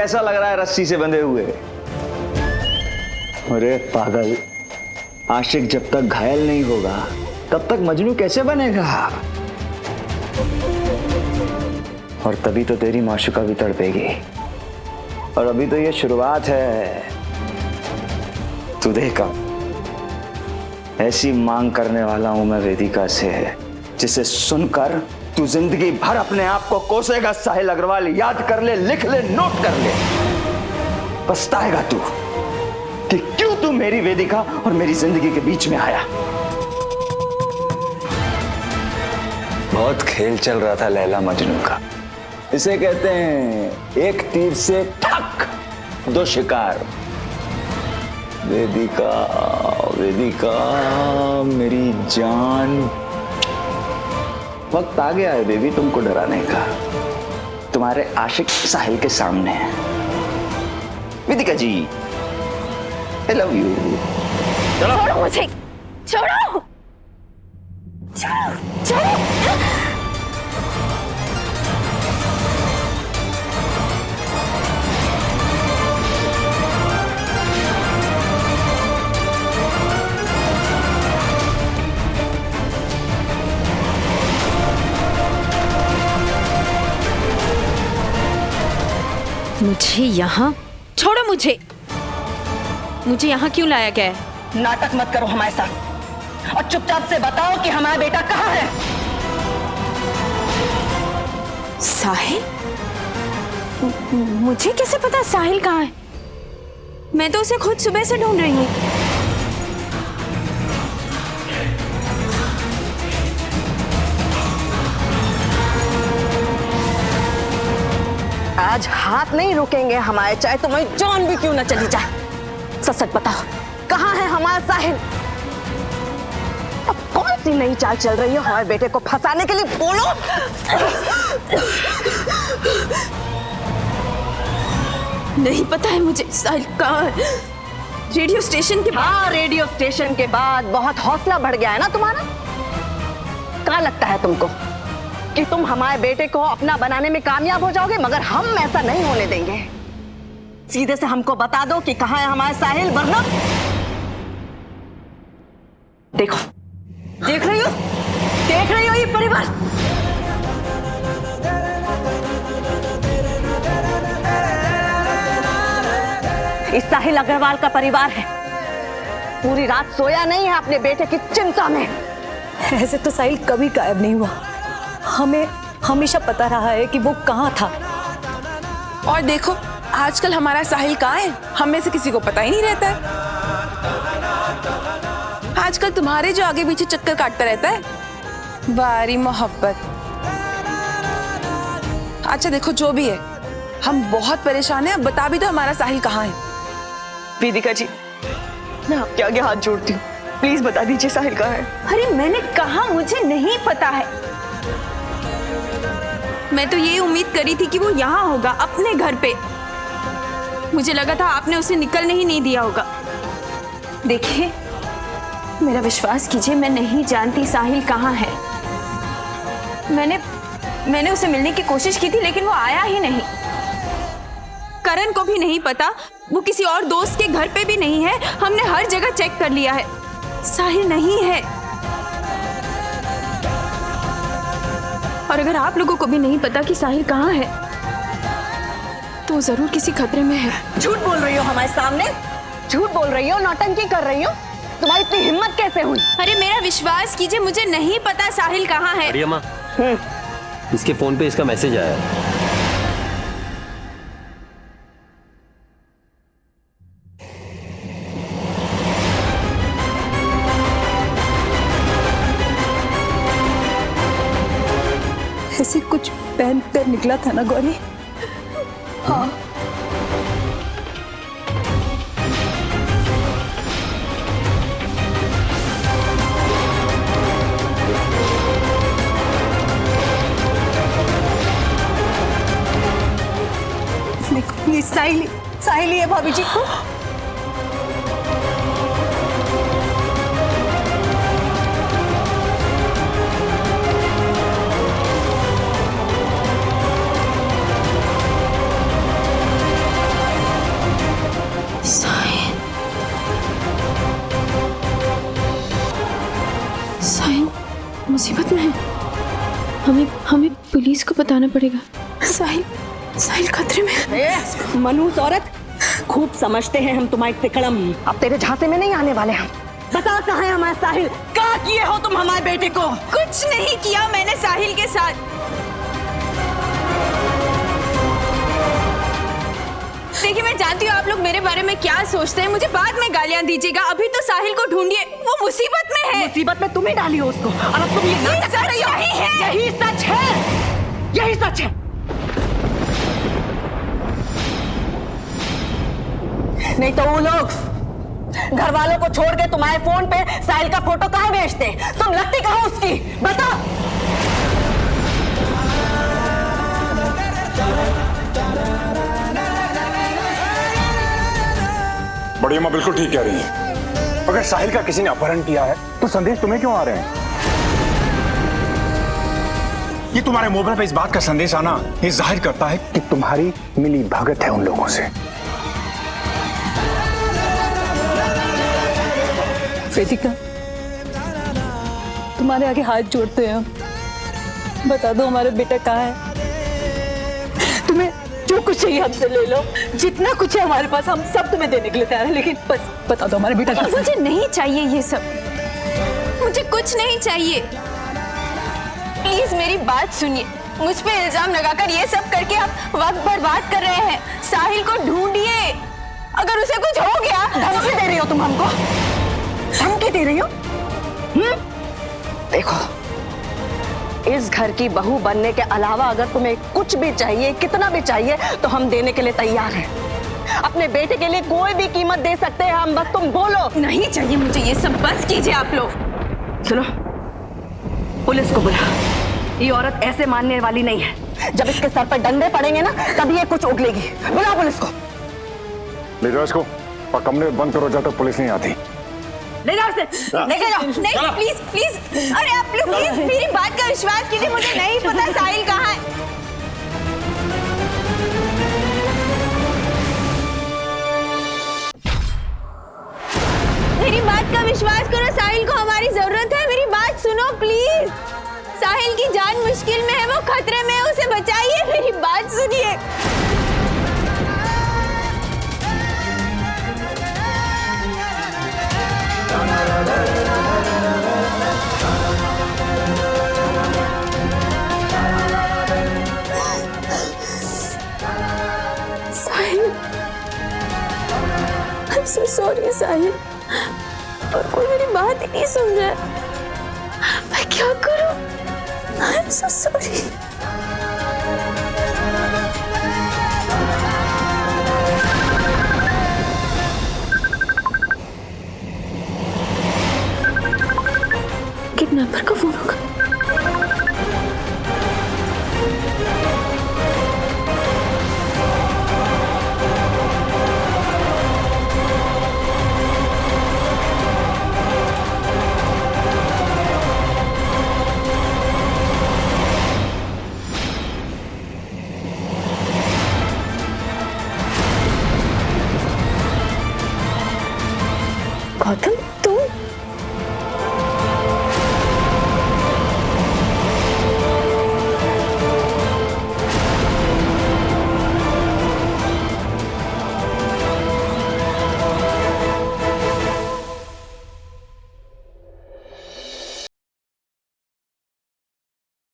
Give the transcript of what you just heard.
कैसा लग रहा है रस्सी से बंधे हुए? अरे पागल, आशिक जब तक घायल नहीं होगा तब तक मजनू कैसे बनेगा? और तभी तो तेरी माशूका भी तड़पेगी। और अभी तो ये शुरुआत है। तू देखा, ऐसी मांग करने वाला हूं मैं वेदिका से, जिसे सुनकर तू जिंदगी भर अपने आप को कोसेगा। साहिल अग्रवाल, याद कर ले, लिख ले, नोट कर ले। पछताएगा तू कि क्यों तू मेरी वेदिका और मेरी जिंदगी के बीच में आया। बहुत खेल चल रहा था लैला मजनू का। इसे कहते हैं एक तीर से ठक दो शिकार। वेदिका, वेदिका मेरी जान, वक्त आ गया है बेबी तुमको डराने का। तुम्हारे आशिक साहिल के सामने है। वेदिका जी, आई लव यू। छोड़ो मुझे, छोड़ो, छोड़ो, छोड़ो। मुझे यहाँ छोड़ो, मुझे यहाँ क्यों लाया गया है? नाटक मत करो हमारे साथ और चुपचाप से बताओ कि हमारा बेटा कहाँ है। साहिल? मुझे कैसे पता साहिल कहाँ है? मैं तो उसे खुद सुबह से ढूंढ रही हूँ। आज हाथ नहीं रुकेंगे हमारे, चाहे तुम्हें जान भी क्यों न चली जाए। सच सच बताओ, कहाँ है हमारा साहिल? अब कौन सी नई चाल चल रही है हमारे बेटे को फंसाने के लिए? बोलो। नहीं पता है मुझे साहिल कहाँ है। रेडियो स्टेशन के बाद। हाँ, रेडियो स्टेशन के बाद बहुत हौसला बढ़ गया है ना तुम्हारा। क्या लगता है तुमको कि तुम हमारे बेटे को अपना बनाने में कामयाब हो जाओगे? मगर हम ऐसा नहीं होने देंगे। सीधे से हमको बता दो कि कहाँ है हमारा साहिल, वरना देखो, देख रही हो ये परिवार। इस साहिल अग्रवाल का परिवार है। पूरी रात सोया नहीं है अपने बेटे की चिंता में। ऐसे तो साहिल कभी गायब नहीं हुआ। हमें हमेशा पता रहा है कि वो कहाँ था। और देखो आजकल हमारा साहिल कहाँ है, हम में से किसी को पता ही नहीं रहता है। आजकल तुम्हारे जो आगे पीछे चक्कर काटता रहता है। वारी मोहब्बत। अच्छा देखो, जो भी है, हम बहुत परेशान हैं। अब बता भी दो हमारा साहिल कहाँ है। वेदिका जी, मैं आपके आगे हाथ जोड़ती हूँ, प्लीज बता दीजिए साहिल कहाँ है। अरे मैंने कहा मुझे नहीं पता है। मैं तो ये उम्मीद करी थी कि वो यहाँ होगा, अपने घर पे। मुझे लगा था आपने उसे निकलने ही नहीं दिया होगा। देखिए, मेरा विश्वास कीजिए, मैं नहीं जानती साहिल कहाँ है। मैंने उसे मिलने की कोशिश की थी, लेकिन वो आया ही नहीं। करण को भी नहीं पता, वो किसी और दोस्त के घर पे भी नहीं है। हमने हर जगह चेक कर लिया है, साहिल नहीं है। और अगर आप लोगों को भी नहीं पता कि साहिल कहाँ है, तो जरूर किसी खतरे में है। झूठ बोल रही हो हमारे सामने, झूठ बोल रही हो, नौटंकी कर रही हो। तुम्हारी इतनी हिम्मत कैसे हुई? अरे मेरा विश्वास कीजिए, मुझे नहीं पता साहिल कहाँ है। अरे अम्मा, इसके फोन पे इसका मैसेज आया है। ऐसे कुछ पहन कर निकला था ना गौरी? हाँ। देखो, ये साहिल है भाभी जी को। हमें हमें पुलिस को बताना पड़ेगा। साहिल साहिल खतरे में। मनूस औरत, खूब समझते हैं हम तुम्हारी तिकड़म। अब तेरे झांसे में नहीं आने वाले हम। बता कहाँ है हमारा साहिल? क्या किए हो तुम हमारे बेटे को? कुछ नहीं किया मैंने साहिल के साथ। देखिए मैं जानती हूँ आप लोग मेरे बारे में क्या सोचते हैं, मुझे बाद में गालियाँ दीजिएगा। अभी तो साहिल को ढूंढिए, वो मुसीबत में है। मुसीबत में तुम ही डाली हो उसको, और अब तुम ये नाटक कर रही हो। यही सच है, यही सच है। नहीं तो वो लोग घर वालों को छोड़ के तुम्हारे फोन पे साहिल का फोटो कहाँ भेजते? तुम लगती कहाँ उसकी? बता। बड़ी अम्मा बिल्कुल ठीक कह रही है। अगर साहिल का किसी ने अपहरण किया है तो संदेश तुम्हें क्यों आ रहे हैं? ये तुम्हारे मोबाइल पे इस बात का संदेश आना ये जाहिर करता है कि तुम्हारी मिली भगत है उन लोगों से। वेदिका, तुम्हारे आगे हाथ जोड़ते हैं हम। बता दो हमारा बेटा कहाँ है? तुम्हें जो कुछ चाहिए हमसे ले लो, जितना कुछ है हमारे पास हम सब तुम्हें देने के लिए तैयार है, लेकिन बस बता दो हमारा बेटा कहाँ है? मुझे नहीं चाहिए ये सब, मुझे कुछ नहीं चाहिए। प्लीज मेरी बात सुनिए, मुझ पे इल्जाम लगाकर ये सब करके आप वक्त बर्बाद कर रहे हैं। साहिल को ढूंढिए, अगर उसे कुछ हो गया। धमकी दे रही हो तुम हमको? धमकी दे रही हो? देखो, इस घर की बहू बनने के अलावा अगर तुम्हें कुछ भी चाहिए, कितना भी चाहिए, तो हम देने के लिए तैयार हैं। अपने बेटे के लिए कोई भी कीमत दे सकते हैं हम, बस तुम बोलो। नहीं चाहिए मुझे ये सब, बस कीजिए आप लोग। सुनो, पुलिस को बुला। ये औरत ऐसे मानने वाली नहीं है। जब इसके सर पर डंडे पड़ेंगे ना, तब ये कुछ उगलेगी। बुला पुलिस को। ले जाओ इसको और कमरे बंद करो जब तक पुलिस नहीं आती। ले जाओ इसे, लेके जाओ। नहीं प्लीज प्लीज, अरे आप लोग प्लीज मेरी बात का विश्वास कीजिए, मुझे नहीं पता साहिल कहाँ है। मेरी बात का विश्वास करो, साहिल को हमारी जरूरत है। मेरी बात सुनो प्लीज, साहिल की जान मुश्किल में है, वो खतरे में है, उसे बचाइए। मेरी बात सुनिए। साहिल, I'm so sorry साहिल, पर कोई मेरी बात ही नहीं सुन रहा है। मैं क्या करूं? I'm so sorry।